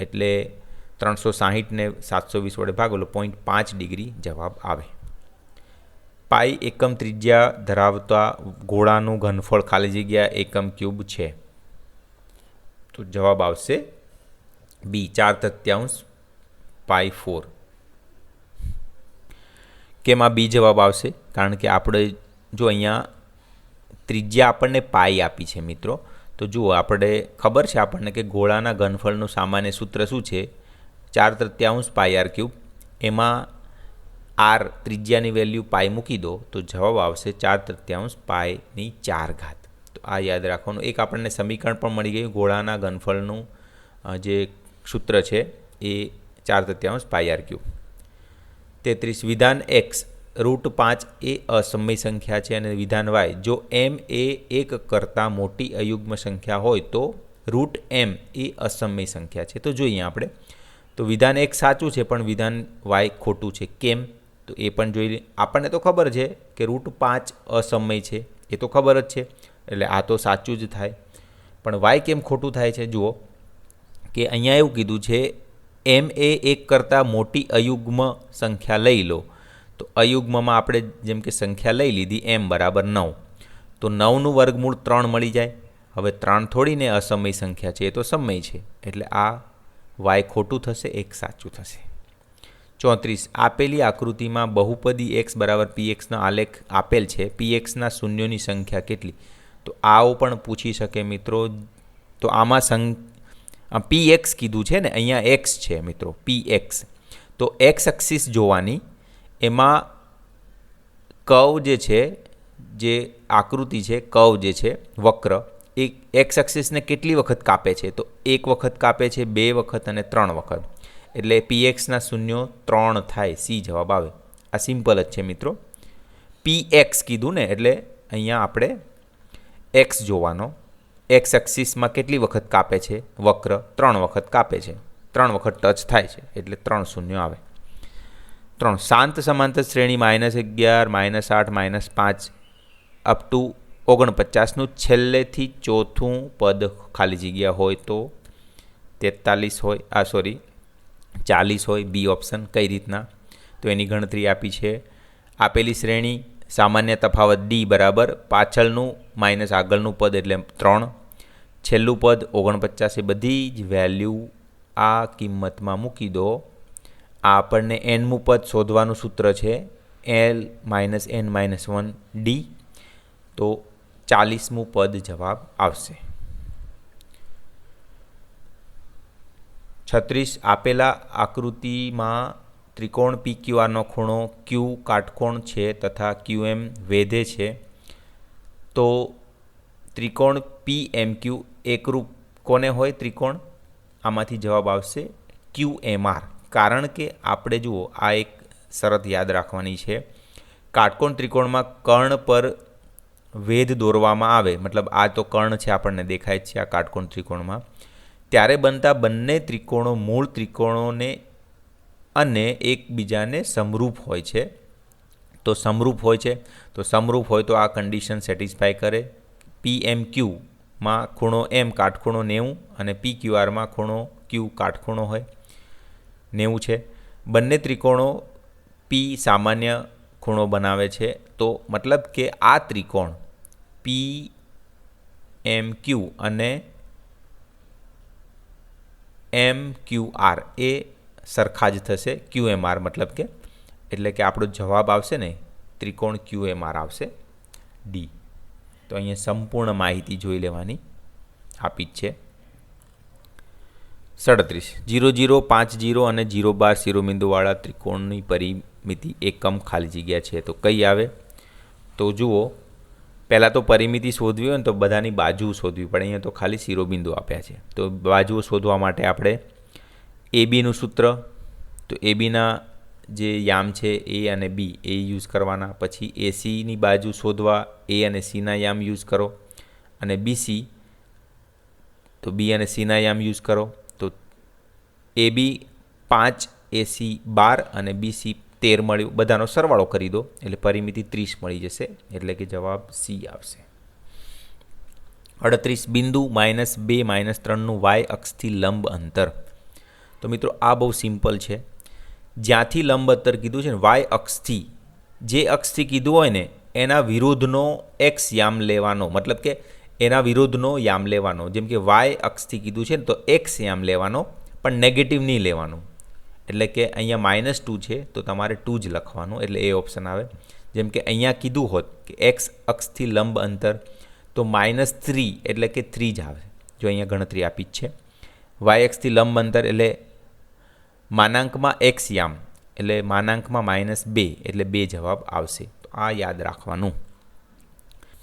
એટલે 360 ને 720 વડે ભાગો એટલે 0.5 ડિગ્રી જવાબ આવે. પાઈ એકમ ત્રિજ્યા ધરાવતા ગોળાનું ઘનફળ ખાલી જગ્યા એકમ ક્યુબ છે. તો જવાબ આવશે B 4/3 પાઈ 4. કેમ આ B જવાબ આવશે? કારણ કે આપણે જો અહીંયા ત્રિજ્યા આપણને પાઈ આપી છે મિત્રો, તો જુઓ આપણે ખબર છે આપણને કે ગોળાના ઘનફળનું સામાન્ય સૂત્ર શું છે? 4/3 પાઈ r³. એમાં r ત્રિજ્યાની વેલ્યુ પાઈ મૂકી દો તો જવાબ આવશે 4/3 પાઈની 4 ઘાત. તો આ યાદ રાખવાનું. એક આપણને સમીકરણ પણ મળી ગયું, ગોળાના ઘનફળનું જે સૂત્ર છે એ 4/3 પાઈ r³. 33, વિધાન x √5 એ અસમય સંખ્યા છે અને વિધાન y જો m એ 1 કરતાં મોટી અયુગ્મ સંખ્યા હોય તો √m એ અસમય સંખ્યા છે. તો જોઈએ આપણે, તો વિધાન x સાચું છે પણ વિધાન y ખોટું છે. કેમ? તો એ પણ જોઈ લે. આપણને તો ખબર છે કે √5 અસમય છે, એ તો ખબર જ છે, એટલે આ તો સાચું જ થાય. પણ y કેમ ખોટું થાય છે? જુઓ કે અહીંયા એવું કીધું છે m એ 1 કરતાં મોટી અયુગ્મ સંખ્યા લઈ લો. તો અયુગ્મમાં આપણે જેમ કે સંખ્યા લઈ લીધી m બરાબર 9, તો 9નું વર્ગમૂળ 3 મળી જાય. હવે 3 થોડીને અસમય સંખ્યા છે, એ તો સમય છે, એટલે આ y ખોટું થશે, એક સાચું થશે. 34, આપેલી આકૃતિમાં બહુપદી x બરાબર pxનો આલેખ આપેલ છે, pxના શૂન્યોની સંખ્યા કેટલી? તો આવું પણ પૂછી શકે મિત્રો. તો આમાં px કીધું છે ને, અહીંયા x છે મિત્રો, px. તો x એક્સિસ જોવાની, એમાં કર્વ જે છે, જે આકૃતિ છે, કર્વ જે છે વક્ર, એ એક્સ એક્સિસને કેટલી વખત કાપે છે? તો 1 વખત કાપે છે, 2 વખત અને 3 વખત, એટલે pxના શૂન્યો 3 થાય. C જવાબ આવે. આ સિમ્પલ જ છે મિત્રો. px કીધું ને એટલે અહીંયા આપણે x જોવાનો, એક્સ એક્સિસમાં કેટલી વખત કાપે છે વક્ર? 3 વખત કાપે છે, 3 વખત ટચ થાય છે, એટલે 3 શૂન્યો આવે. 3, શાંત સમાંતર શ્રેણી -11 -8 -5 અપ ટુ 49નું છેલ્લેથી ચોથું પદ ખાલી જગ્યા હોય તો 43 હોય 40 હોય બી ઓપ્શન. કઈ રીતના? તો એની ગણતરી આપી છે. આપેલી શ્રેણી સામાન્ય તફાવત ડી બરાબર પાછળનું માઇનસ આગળનું પદ એટલે 3, છેલ્લું પદ 49, એ બધી જ વેલ્યુ આ કિંમતમાં મૂકી દો. આ આપણને એનમું પદ શોધવાનું સૂત્ર છે L-n-1 ડી. તો 40મું પદ જવાબ આવશે. 36 આપેલા આકૃતિમાં ત્રિકોણ PQRનો ખૂણો Q કાટકોણ છે તથા QM વેધે છે, તો ત્રિકોણ PMQ એકરૂપ કોને હોય ત્રિકોણ? આમાંથી જવાબ આવશે QMR. કારણ કે આપણે જુઓ આ એક શરત યાદ રાખવાની છે. કાટકોણ ત્રિકોણમાં કર્ણ પર વેધ દોરવામાં આવે, મતલબ આ તો કર્ણ છે આપણને દેખાય છે આ કાટકોણ ત્રિકોણમાં, ત્યારે બનતા બંને ત્રિકોણો મૂળ ત્રિકોણોને અને એકબીજાને સમરૂપ હોય છે. તો સમરૂપ હોય તો આ કન્ડિશન સેટિસ્ફાય કરે. PMQમાં ખૂણો M કાટખૂણો 90 અને PQRમાં ખૂણો Q કાટખૂણો હોય 90 છે. બંને ત્રિકોણો P સામાન્ય ખૂણો બનાવે છે. તો મતલબ કે આ ત્રિકોણ PMQ અને MQR એ સરખા જ થશે. QMR મતલબ કે, એટલે કે આપણો જવાબ આવશે ને ત્રિકોણ QMR આવશે ડી. તો અહીંયા સંપૂર્ણ માહિતી જોઈ લેવાની આપી જ છે. 37 0 0 5 0 અને 0 12 શિરોબિંદુવાળા ત્રિકોણની પરિમિતિ એકમ ખાલી જગ્યા છે તો કઈ આવે? તો જુઓ, પહેલાં તો પરિમિતિ શોધવી હોય ને તો બધાની બાજુ શોધવી પડે. અહીંયા તો ખાલી શિરોબિંદુ આપ્યા છે, તો બાજુઓ શોધવા માટે આપણે ABનું સૂત્ર, તો ABના જે યામ છે A અને B એ યુઝ કરવાના. પછી ACની બાજુ શોધવા A અને Cના યામ યુઝ કરો, અને BC તો B અને Cના યામ યુઝ કરો. તો AB 5, AC 12 અને BC 13 મળ્યું. બધાનો સરવાળો કરી દો એટલે પરિમિતિ 30 મળી જશે, એટલે કે જવાબ C આવશે. 38 બિંદુ -2 -3નું y અક્ષથી લંબ અંતર. તો મિત્રો આ બહુ સિમ્પલ છે. જ્યાંથી લંબ અંતર કીધું છે ને y અક્ષથી, જે અક્ષથી કીધું હોય ને એના વિરુદ્ધનો x યામ લેવાનો, મતલબ કે એના વિરુદ્ધનો યામ લેવાનો. જેમ કે y અક્ષથી કીધું છે ને તો x યામ લેવાનો, પણ નેગેટિવ નહીં લેવાનું. એટલે કે અહીંયા -2 છે તો તમારે 2 જ લખવાનું, એટલે એ ઓપ્શન આવે. જેમ કે અહીંયા કીધું હોત કે x અક્ષથી લંબ અંતર, તો -3 એટલે કે 3 જ આવે. જો અહીંયા ગણતરી આપી જ છે. y અક્ષથી લંબ અંતર એટલે માનાંકમાં x યામ એટલે માનાંકમાં -2 એટલે 2 જવાબ આવશે. તો આ યાદ રાખવાનું.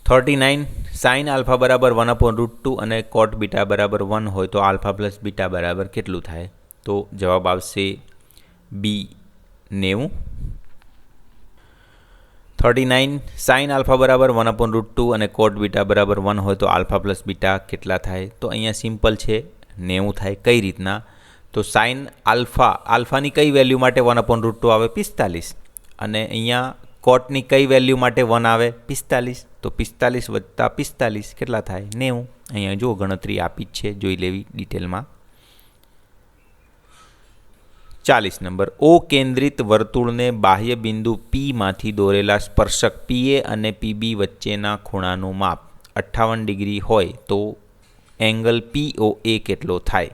39 sin આલ્ફા બરાબર 1/√2 અને cot બીટા બરાબર 1 હોય તો આલ્ફા પ્લસ બીટા બરાબર કેટલું થાય? તો જવાબ આવશે B 90. 39 sin આલ્ફા બરાબર 1/√2 અને cot બીટા બરાબર 1 હોય તો આલ્ફા પ્લસ બીટા કેટલા થાય? તો અહીંયા સિમ્પલ છે, 90 થાય. કઈ રીતના? તો સાઇન આલ્ફાની કઈ વેલ્યુ માટે 1/√2 આવે? 45. અને અહીંયા કોટની કઈ વેલ્યુ માટે 1 આવે? 45. તો 45 વત્તા 45 કેટલા થાય? 90. અહીંયા જો ગણતરી આપી જ છે, જોઈ લેવી ડિટેલમાં. 40 નંબર, ઓ કેન્દ્રિત વર્તુળને બાહ્ય બિંદુ Pમાંથી દોરેલા સ્પર્શક PA અને PB વચ્ચેના ખૂણાનું માપ 58 ડિગ્રી હોય તો એંગલ POA કેટલો થાય?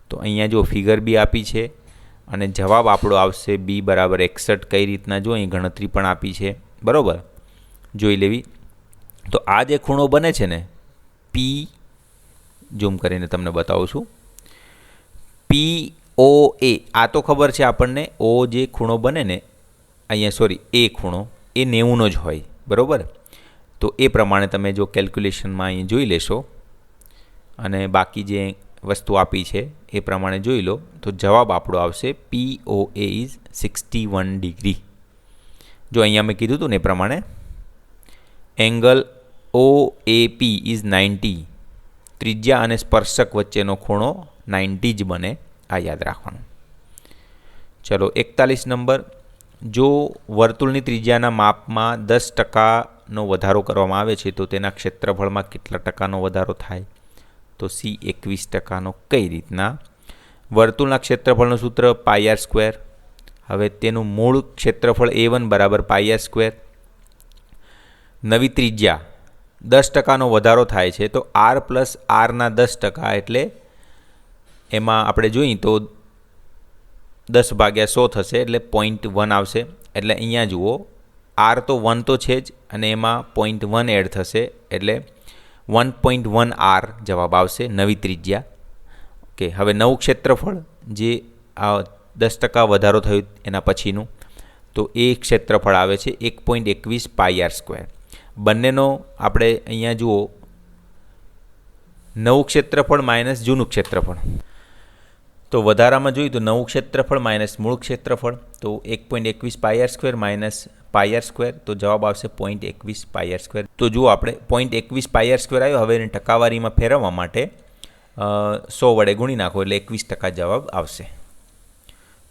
તો અહીંયા જો ફિગર બી આપી છે અને જવાબ આપણો આવશે B બરાબર 61. કઈ રીતના? જો અહીં ગણતરી પણ આપી છે, બરાબર, જોઈ લેવી. તો આ જે ખૂણો બને છે ને P, ઝૂમ કરીને તમને બતાવું છું, POA, આ તો ખબર છે આપણને. O જે ખૂણો બને ને અહીંયા એ ખૂણો એ 90નો જ હોય, બરાબર. તો એ પ્રમાણે તમે જો કેલ્ક્યુલેશનમાં અહીં જોઈ લેશો અને બાકી જે વસ્તુ આપી છે એ પ્રમાણે જોઈ લો તો જવાબ આપણો આવશે POA ઇઝ 61 ડિગ્રી. જો અહીંયા મેં કીધું હતું ને એ પ્રમાણે એંગલ OAP ઇઝ 90. ત્રિજ્યા અને સ્પર્શક વચ્ચેનો ખૂણો 90 જ બને, આ યાદ રાખવાનું. ચલો 41 નંબર, જો વર્તુળની ત્રિજ્યાના માપમાં 10% ટકાનો વધારો કરવામાં આવે છે તો તેના ક્ષેત્રફળમાં કેટલા ટકાનો વધારો થાય? તો સી 21%. કઈ રીતના? વર્તુળના ક્ષેત્રફળનું સૂત્ર πr². હવે તેનું મૂળ ક્ષેત્રફળ A1 બરાબર πr². નવી ત્રિજ્યા 10%નો વધારો થાય છે તો r પ્લસ આરના 10% એટલે એમાં આપણે જોઈએ તો 10/100 થશે એટલે 0.1 આવશે. એટલે અહીંયા જુઓ r તો 1 તો છે જ અને એમાં 0.1 એડ થશે એટલે 1.1 r જવાબ આવશે નવી ત્રિજ્યા. ઓકે, હવે નવું ક્ષેત્રફળ જે આ 10% વધારો થયો એના પછીનું તો એ ક્ષેત્રફળ આવે છે 1.21 πr². બંનેનો આપણે અહીંયા જુઓ નવું ક્ષેત્રફળ માઇનસ જૂનું ક્ષેત્રફળ. તો વધારામાં જોઈએ તો નવું ક્ષેત્રફળ માઇનસ મૂળ ક્ષેત્રફળ તો 1.21 πr² માઇનસ πr². તો જવાબ આવશે 0.21 πr². તો જુઓ આપણે 0.21 πr² આવ્યો. હવે એને ટકાવારીમાં ફેરવવા માટે 100 વડે ગુણી નાખો એટલે 21% જવાબ આવશે.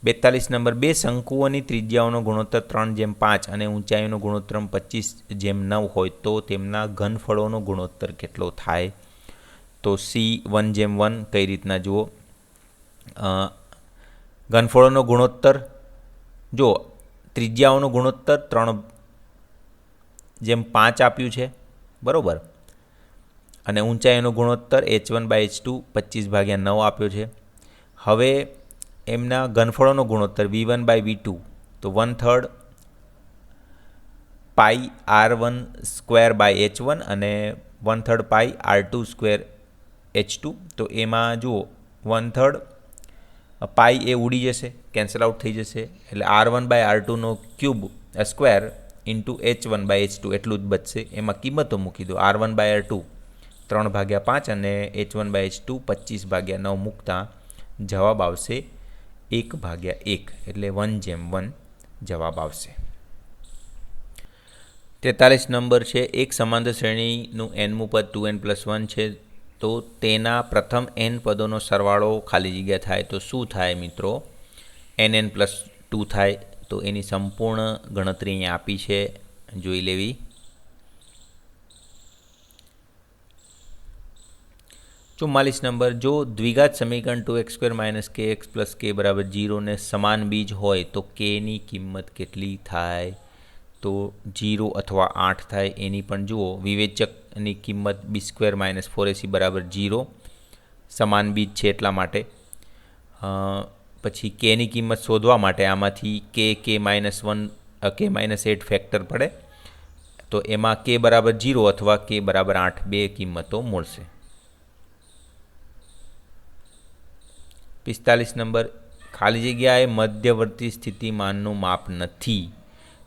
42 નંબર. બે શંકુઓની ત્રિજ્યાઓનો ગુણોત્તર 3:5 અને ઊંચાઈનો ગુણોત્તર 25:9 હોય તો તેમના ઘનફળોનો ગુણોત્તર કેટલો થાય? તો સી 1:1. કઈ રીતના જુઓ? ઘનફળોનો ગુણોત્તર જો ત્રિજ્યાઓનો ગુણોત્તર 3:5 આપ્યું છે બરાબર, અને ઊંચાઈનો ગુણોત્તર h1/h2 25/9 આપ્યો છે. હવે એમના ઘનફળોનો ગુણોત્તર v1/v2 તો 1/3 પાઈ r1² અને 1/3 પાઈ r2² તો એમાં જુઓ 1/3 પાઈ એ ઉડી જશે, કેન્સલ આઉટ થઈ જશે એટલે r1/r2 સ્ક્વેર ઇન્ટુ h1/h2 એટલું જ બચશે. એમાં કિંમતો મૂકી દો. r1/r2 3/5 અને h1/h2 25/9 મૂકતા જવાબ આવશે 1/1 એટલે 1:1 જવાબ આવશે. 43 નંબર છે. એક સમાંતર શ્રેણીનું nમું પદ 2n+1 છે તો તેના પ્રથમ n પદોનો સરવાળો ખાલી જગ્યા થાય તો શું થાય મિત્રો? nn+2 થાય. તો એની સંપૂર્ણ ગણતરી અહીંયા આપી છે, જોઈ લેવી. ચુમ્માલીસ નંબર. જો દ્વિઘાત સમીકરણ 2x² - kx + k = 0 ને સમાન બીજ હોય તો kની કિંમત કેટલી થાય? તો 0 અથવા 8 થાય. એની પણ જુઓ વિવેચકની કિંમત b² - 4ac = 0 સમાન બીજ છે એટલા માટે. પછી kની કિંમત શોધવા માટે આમાંથી k-8 ફેક્ટર પડે તો એમાં k = 0 અથવા k = 8 બે કિંમતો મળશે. 45 નંબર. ખાલી જગ્યાએ મધ્યવર્તી સ્થિતિમાનનું માપ નથી.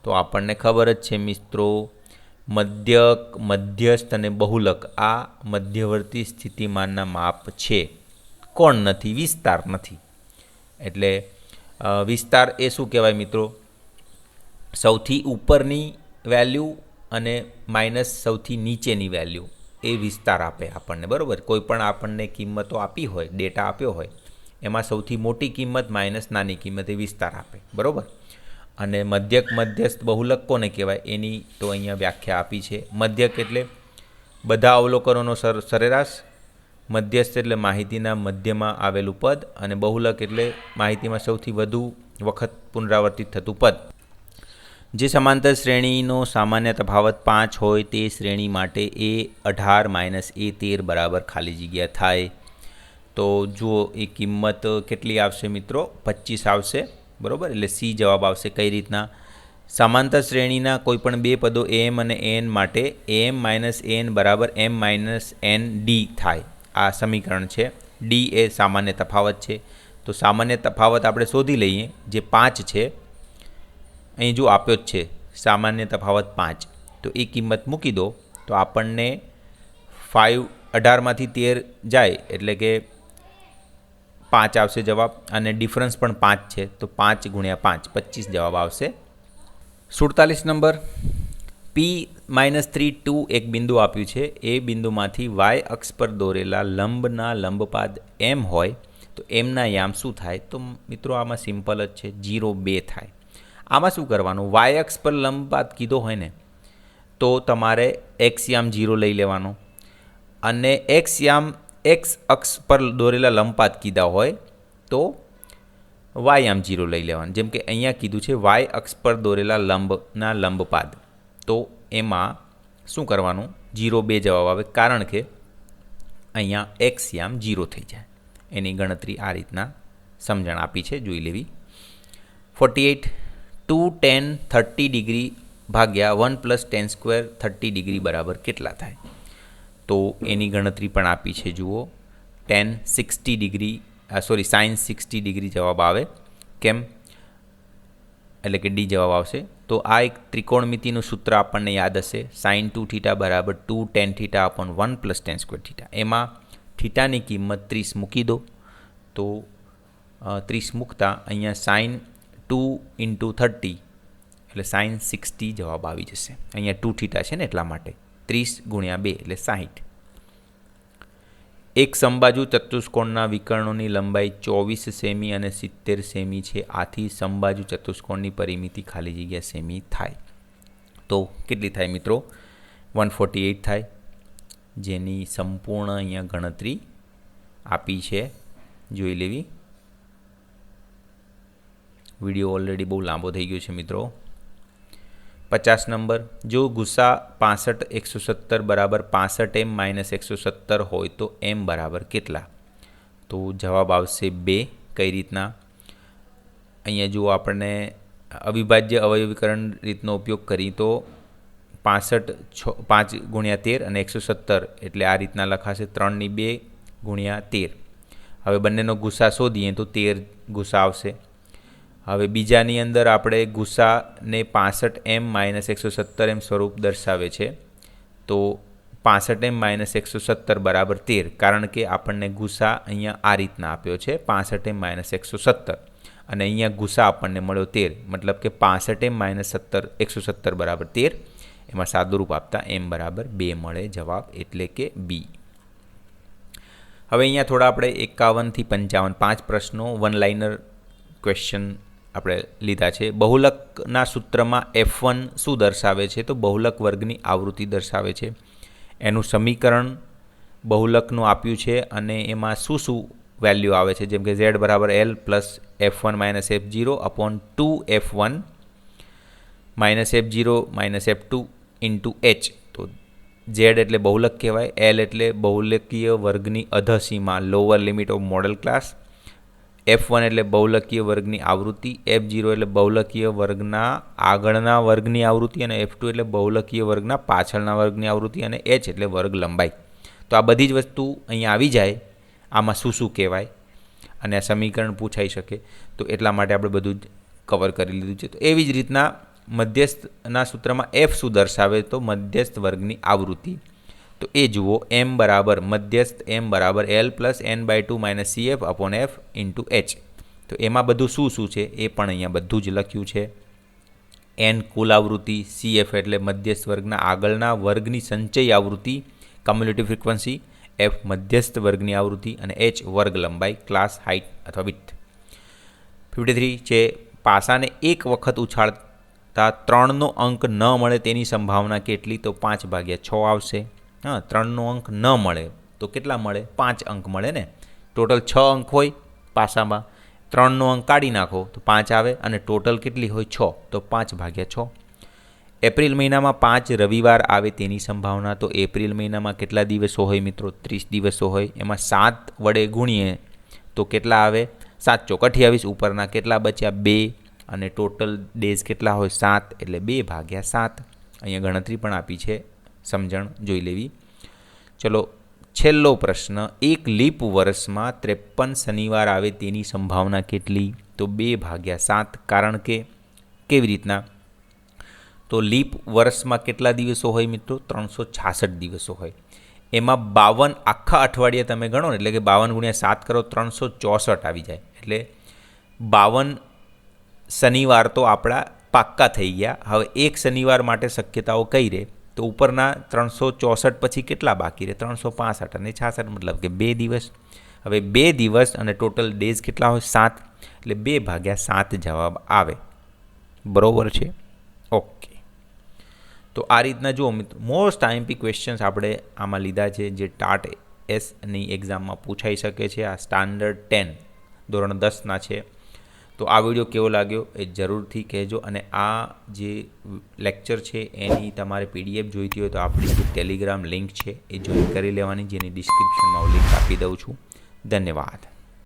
તો આપણને ખબર જ છે મિત્રો, મધ્યક, મધ્યસ્થ અને બહુલક આ મધ્યવર્તી સ્થિતિમાનના માપ છે. કોણ નથી? વિસ્તાર નથી. એટલે વિસ્તાર એ શું કહેવાય મિત્રો? સૌથી ઉપરની વેલ્યુ અને માઇનસ સૌથી નીચેની વેલ્યુ એ વિસ્તાર આપે આપણને, બરાબર. કોઈ પણ આપણને કિંમતો આપી હોય, ડેટા આપ્યો હોય, એમાં સૌથી મોટી કિંમત માઇનસ નાની કિંમત એ વિસ્તાર આપે, બરાબર. અને મધ્યક, મધ્યસ્થ, બહુલક કોને કહેવાય એની તો અહીંયા વ્યાખ્યા આપી છે. મધ્યક એટલે બધા અવલોકનોનો સરેરાશ, મધ્યસ્થ એટલે માહિતીના મધ્યમાં આવેલું પદ, અને બહુલક એટલે માહિતીમાં સૌથી વધુ વખત પુનરાવર્તિત થતું પદ. જે સમાંતર શ્રેણીનો સામાન્ય તફાવત 5 હોય તે શ્રેણી માટે a18 - a13 બરાબર ખાલી જગ્યા થાય. તો જુઓ એ કિંમત કેટલી આવશે મિત્રો? 25 આવશે, બરાબર. એટલે સી જવાબ આવશે. કઈ રીતના? સમાંતર શ્રેણીના કોઈપણ બે પદો am અને an માટે am - an બરાબર m - n d થાય. આ સમીકરણ છે. ડી એ સામાન્ય તફાવત છે. તો સામાન્ય તફાવત આપણે શોધી લઈએ, જે 5 છે. અહીં જો આપ્યો જ છે સામાન્ય તફાવત 5, તો એ કિંમત મૂકી દો તો આપણને 18 માંથી 13 જાય એટલે કે 5 આવશે જવાબ. અને ડિફરન્સ પણ 5 છે તો 5 × 5 25 જવાબ આવશે. 47 નંબર. P-3 એક બિંદુ આપ્યું છે. એ બિંદુમાંથી y અક્ષ પર દોરેલા લંબના લંબપાદ m હોય તો એમના યામ શું થાય? તો મિત્રો આમાં સિમ્પલ જ છે, 0, 2 થાય. આમાં શું કરવાનું? y અક્ષ પર લંબપાદ કીધો હોય ને તો તમારે એક્સ યામ 0 લઈ લેવાનો, અને એક્સ યામ એક્સ અક્ષ પર દોરેલા લંબપાત કીધા હોય તો વાય યામ 0 લઈ લેવાનું. જેમ કે અહીંયા કીધું છે વાય અક્ષ પર દોરેલા લંબના લંબપાદ, તો એમાં શું કરવાનું, 0 2 જવાબ આવે, કારણ કે અહીંયા એક્સ યામ 0 થઈ જાય. એની ગણતરી આ રીતના સમજણ આપી છે, જોઈ લેવી. 48 2 10 30 ડિગ્રી ભાગ્યા 1 + tan² 30 ડિગ્રી બરાબર કેટલા થાય? તો એની ગણતરી પણ આપી છે, જુઓ. sin 60 ડિગ્રી જવાબ આવે. કેમ? એટલે કે ડી જવાબ આવશે. તો આ એક ત્રિકોણમિતિનું સૂત્ર આપણને યાદ હશે, sin 2θ બરાબર 2 tan θ upon 1 + tan²θ. એમાં થીટાની કિંમત 30 મૂકી દો, તો 30 મૂકતા અહીંયા sin 2 × 30 એટલે sin 60 જવાબ આવી જશે. અહીંયા 2θ છે ને એટલા માટે 30 × 2 એટલે 60. એક સમબાજુ ચતુષ્કોણના વિકર્ણોની લંબાઈ 24 સેમી અને 70 સેમી છે. આથી સમબાજુ ચતુષ્કોણની પરિમિતિ ખાલી જગ્યા સેમી થાય. તો કેટલી થાય મિત્રો? 148 થાય, જેની સંપૂર્ણ અહીંયા ગણતરી આપી છે, જોઈ લેવી. વિડીયો ઓલરેડી બહુ લાંબો થઈ ગયો છે મિત્રો. 50 નંબર, જો ગુસા 65 170 બરાબર 65m - 170 હોય તો m બરાબર કેટલા? તો જવાબ આવશે 2. કઈ રીતના? અહીંયા જો આપણને અવિભાજ્ય અવયવીકરણ રીતનો ઉપયોગ કરી તો 65 5 × 13 અને 170 એટલે આ રીતના લખાશે 3 ની 2 × 13. હવે બંનેનો ગુસા શોધીએ તો 13 ગુસા આવશે. હવે બીજાની અંદર આપણે ગુસાને 65m - 170m સ્વરૂપ દર્શાવે છે, તો 65m - 170 બરાબર 13, કારણ કે આપણને ગુસા અહીંયા આ રીતના આપ્યો છે 65m - 170, અને અહીંયા ગુસા આપણને મળ્યો 13, મતલબ કે 65m - 170 બરાબર 13. એમાં સાદુરૂપ આપતા m બરાબર 2 મળે જવાબ, એટલે કે બી. હવે અહીંયા થોડા આપણે 51 થી 55 5 પ્રશ્નો વન લાઇનર ક્વેશ્ચન આપણે લીધા છે. બહુલકના સૂત્રમાં F1 શું દર્શાવે છે? તો બહુલક વર્ગની આવૃત્તિ દર્શાવે છે. એનું સમીકરણ બહુલકનું આપ્યું છે, અને એમાં શું શું વેલ્યુ આવે છે, જેમ કે z બરાબર L + F1 - F0 upon 2F1 - F0 - F2 into H. તો z એટલે બહુલક કહેવાય, L એટલે બહુલકીય વર્ગની અધસીમા lower limit of modal class, F1 એટલે બહુલકીય વર્ગની આવૃત્તિ, F0 એટલે બહુલકીય વર્ગના આગળના વર્ગની આવૃત્તિ, અને F2 એટલે બહુલકીય વર્ગના પાછળના વર્ગની આવૃત્તિ, અને H એટલે વર્ગ લંબાઈ. તો આ બધી જ વસ્તુ અહીંયા આવી જાય, આમાં શું શું કહેવાય, અને આ સમીકરણ પૂછાઈ શકે, તો એટલા માટે આપણે બધું જ કવર કરી લીધું છે. તો એવી જ રીતના મધ્યસ્થના સૂત્રમાં F શું દર્શાવે? તો મધ્યસ્થ વર્ગની આવૃત્તિ. તો એ જુઓ, m બરાબર મધ્યસ્થ m બરાબર L + n/2 - CF upon F into H. તો એમાં બધું શું શું છે એ પણ અહીંયા બધું જ લખ્યું છે. n કુલ આવૃત્તિ, CF એટલે મધ્યસ્થ વર્ગના આગળના વર્ગની સંચય આવૃત્તિ કમ્યુલેટિવ ફ્રીક્વન્સી, F મધ્યસ્થ વર્ગની આવૃત્તિ, અને H વર્ગ લંબાઈ ક્લાસ હાઇટ અથવા વિડ્થ. 53 છે, પાસાને એક વખત ઉછાળતા 3નો અંક ન મળે તેની સંભાવના કેટલી? તો 5/6 આવશે. 3નો અંક ન મળે તો કેટલા મળે? 5 અંક મળે ને. ટોટલ 6 અંક હોય પાસામાં, 3નો અંક કાઢી નાખો તો 5 આવે, અને ટોટલ કેટલી હોય? 6, તો 5/6. એપ્રિલ મહિનામાં 5 રવિવાર આવે તેની સંભાવના? તો એપ્રિલ મહિનામાં કેટલા દિવસો હોય મિત્રો? 30 દિવસો હોય. એમાં 7 વડે ગુણીએ તો કેટલા આવે? 7 × 28, ઉપરના કેટલા બચ્યા? 2, અને ટોટલ ડેઝ કેટલા હોય? 7, એટલે 2/7. અહીંયા ગણતરી પણ આપી છે, સમજણ જોઈ લેવી. ચલો છેલ્લો પ્રશ્ન, એક લીપ વર્ષમાં 53 શનિવાર આવે તેની સંભાવના કેટલી? તો 2/7, કારણ કે કેવી રીતના? તો લીપ વર્ષમાં કેટલા દિવસો હોય મિત્રો? 366 દિવસો હોય. એમાં 52 આખા અઠવાડિયે તમે ગણો ને, એટલે કે 52 × 7 કરો 364 આવી જાય. એટલે 52 શનિવાર તો આપણા પાક્કા થઈ ગયા. હવે એક શનિવાર માટે શક્યતાઓ કઈ રહે? તો ઉપરના 364 પછી કેટલા બાકી રહે? 365 અને 66, મતલબ કે 2 દિવસ. હવે 2 દિવસ અને ટોટલ ડેઝ કેટલા હોય? 7, એટલે 2/7 જવાબ આવે. બરોબર છે? ઓકે, તો આ રીતના જુઓ મિત્રો, મોસ્ટ આઈએમપી ક્વેશ્ચન્સ આપણે આમાં લીધા છે જે ટાટ એસની એક્ઝામમાં પૂછાઈ શકે છે. આ સ્ટાન્ડર્ડ 10 ધોરણ 10ના છે. તો આ વિડીયો કેવો લાગ્યો એ જરૂરથી કહેજો. અને આ જે લેક્ચર છે એની તમારે PDF જોઈતી હોય તો આપણી જે ટેલિગ્રામ લિંક છે એ જોઈન કરી લેવાની, જેની ડિસ્ક્રિપ્શનમાં હું લિંક આપી દઉં છું. ધન્યવાદ.